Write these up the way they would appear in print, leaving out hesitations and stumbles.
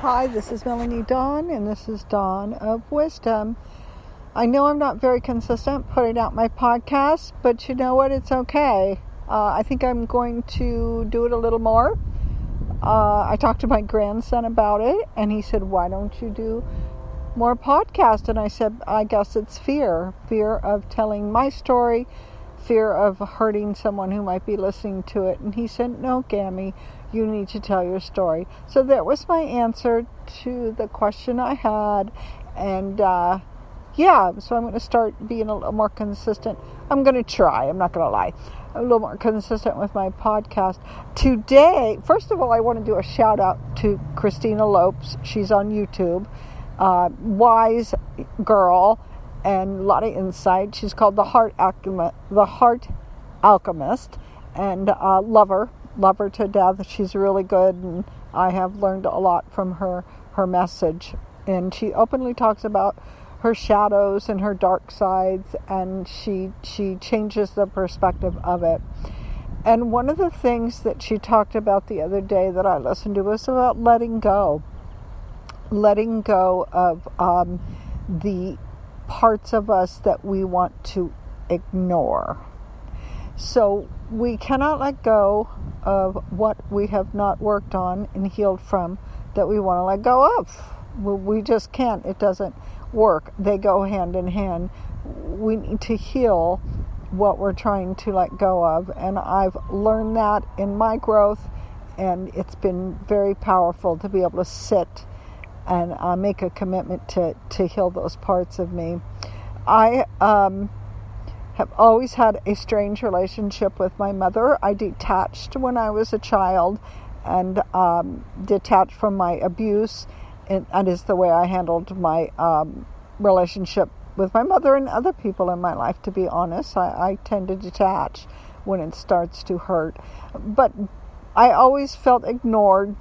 Hi, this is Melanie Dawn, and this is Dawn of Wisdom. I know I'm not very consistent putting out my podcast, but you know what? It's okay. I think I'm going to do it a little more. I talked to my grandson about it, and he said, "Why don't you do more podcasts?" And I said, "I guess it's fear of telling my story, fear of hurting someone who might be listening to it." And he said, "No, Gammy, you need to tell your story." So that was my answer to the question I had. And so I'm going to start being a little more consistent. I'm going to try. I'm not going to lie. A little more consistent with my podcast. Today, first of all, I want to do a shout out to Christina Lopes. She's on YouTube. Wise girl and a lot of insight. She's called the Heart Alchemist, and love her to death. She's really good, and I have learned a lot from her message. And she openly talks about her shadows and her dark sides, and she changes the perspective of it. And one of the things that she talked about the other day that I listened to was about letting go of the parts of us that we want to ignore. So we cannot let go of what we have not worked on and healed from that we want to let go of. We just can't. It doesn't work. They go hand in hand. We need to heal what we're trying to let go of. And I've learned that in my growth, and it's been very powerful to be able to sit and make a commitment to heal those parts of me. I have always had a strange relationship with my mother. I detached when I was a child, and detached from my abuse, and that is the way I handled my relationship with my mother and other people in my life, to be honest. I tend to detach when it starts to hurt. But I always felt ignored,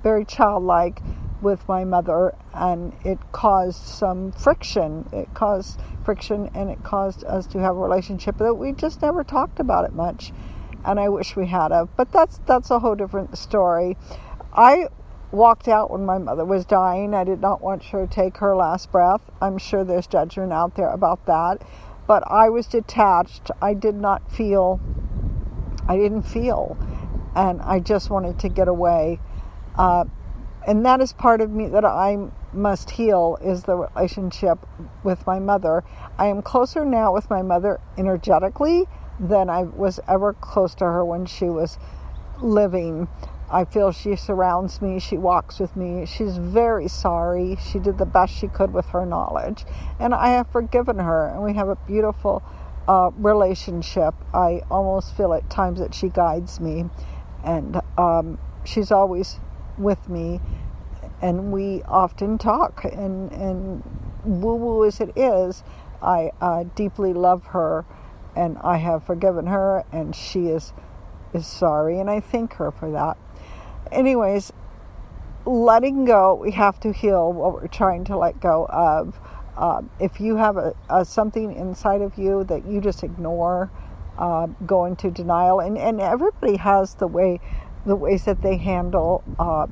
very childlike with my mother, and it caused some friction. It caused friction, and it caused us to have a relationship that we just never talked about it much, and I wish we had of. But that's a whole different story. I walked out when my mother was dying. I did not want her to take her last breath. I'm sure there's judgment out there about that, but I was detached. I didn't feel, and I just wanted to get away. And that is part of me that I must heal, is the relationship with my mother. I am closer now with my mother energetically than I was ever close to her when she was living. I feel she surrounds me. She walks with me. She's very sorry. She did the best she could with her knowledge. And I have forgiven her, and we have a beautiful relationship. I almost feel at times that she guides me, and she's always with me, and we often talk, and woo-woo as it is, I deeply love her, and I have forgiven her, and she is sorry, and I thank her for that. Anyways, letting go, we have to heal what we're trying to let go of. If you have something inside of you that you just ignore, go into denial, and everybody has the ways that they handle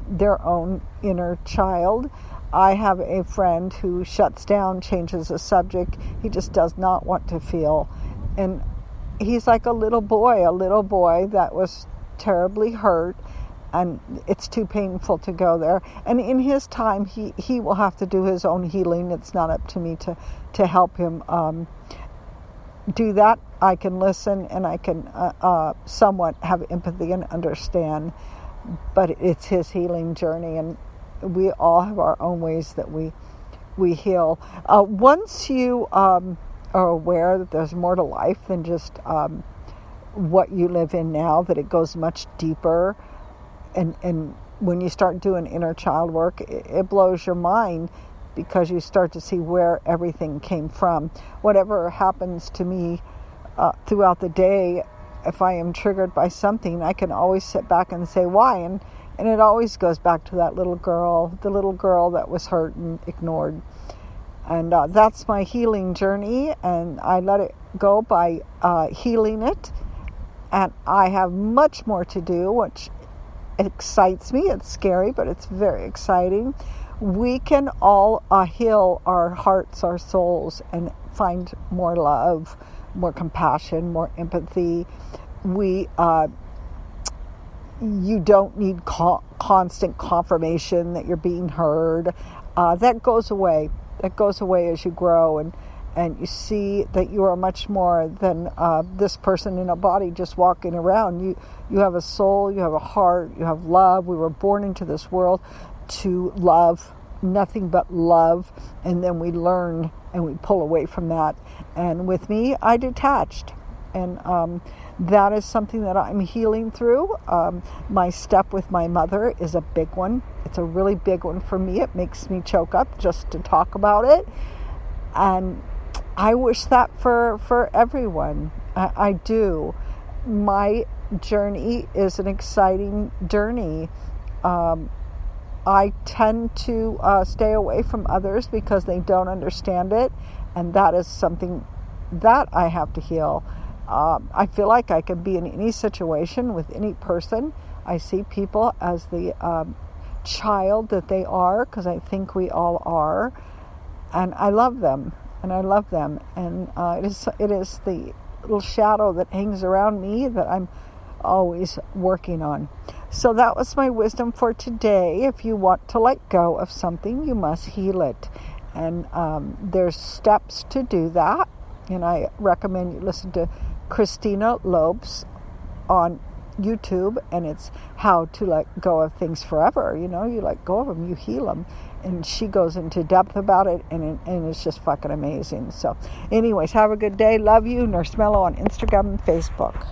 their own inner child. I have a friend who shuts down, changes the subject. He just does not want to feel. And he's like a little boy that was terribly hurt, and it's too painful to go there. And in his time, he will have to do his own healing. It's not up to me to help him do that. I can listen, and I can somewhat have empathy and understand, but it's his healing journey, and we all have our own ways that we heal. Once you are aware that there's more to life than just what you live in now, that it goes much deeper, and when you start doing inner child work, it blows your mind, because you start to see where everything came from. Whatever happens to me throughout the day, if I am triggered by something, I can always sit back and say why, and it always goes back to that little girl, the little girl that was hurt and ignored. And that's my healing journey, and I let it go by healing it. And I have much more to do, which excites me. It's scary, but it's very exciting. We can all heal our hearts, our souls, and find more love, more compassion, more empathy. You don't need constant confirmation that you're being heard. That goes away. That goes away as you grow, and you see that you are much more than this person in a body just walking around. You have a soul, you have a heart, you have love. We were born into this world to love, nothing but love, and then we learn and we pull away from that. And with me, I detached, and that is something that I'm healing through. My step with my mother is a big one. It's a really big one for me. It makes me choke up just to talk about it. And I wish that for everyone. I do. My journey is an exciting journey. I tend to stay away from others because they don't understand it. And that is something that I have to heal. I feel like I can be in any situation with any person. I see people as the child that they are, because I think we all are, and I love them, and it is the little shadow that hangs around me that I'm always working on. So that was my wisdom for today. If you want to let go of something, you must heal it, and there's steps to do that. And I recommend you listen to Christina Lopes on YouTube, and it's how to let go of things forever. You let go of them, you heal them, and she goes into depth about it, and it's just fucking amazing. So anyways, have a good day. Love you. Nurse Mello on Instagram and Facebook.